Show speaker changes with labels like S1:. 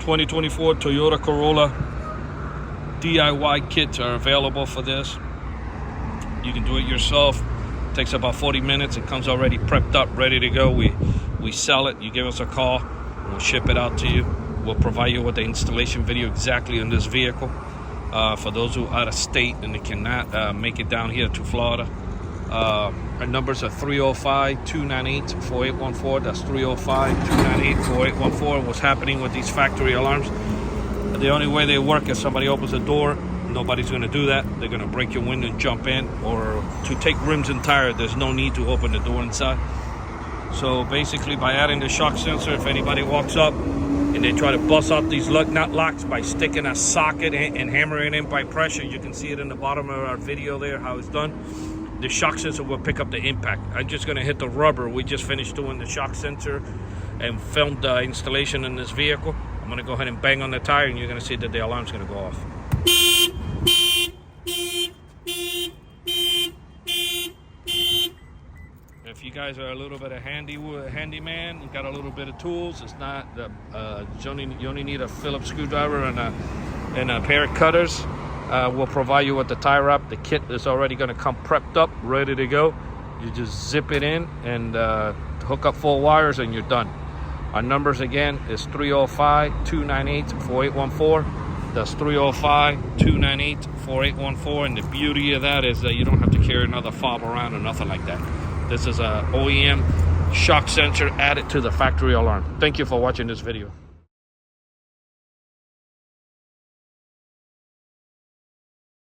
S1: 2024 Toyota Corolla DIY kits are available for this. You can do it yourself. It takes about 40 minutes. It comes already prepped up, ready to go. We sell it. You give us a call. We'll ship it out to you. We'll provide you with the installation video exactly on this vehicle. For those who are out of state and they cannot make it down here to Florida. Our numbers are 305-298-4814. That's 305-298-4814. What's happening with these factory alarms? The only way they work is somebody opens the door. Nobody's going to do that. They're going to break your window and jump in. Or to take rims and tires, there's no need to open the door inside. So basically, by adding the shock sensor, if anybody walks up and they try to bust out these nut locks by sticking a socket and hammering in by pressure, you can see it in the bottom of our video there, how it's done. The shock sensor will pick up the impact. I'm just going to hit the rubber. We just finished doing the shock sensor and filmed the installation in this vehicle. I'm going to go ahead and bang on the tire, and you're going to see that the alarm's going to go off. If you guys are a little bit of handyman, you got a little bit of tools. It's not you only need a Phillips screwdriver and a pair of cutters. We'll provide you with the tie wrap. The kit is already going to come prepped up, ready to go. You just zip it in and hook up full wires, and you're done. Our numbers again is 305-298-4814. That's 305-298-4814. And the beauty of that is that you don't have to carry another fob around or nothing like that. This is a OEM shock sensor added to the factory alarm. Thank you for watching this video.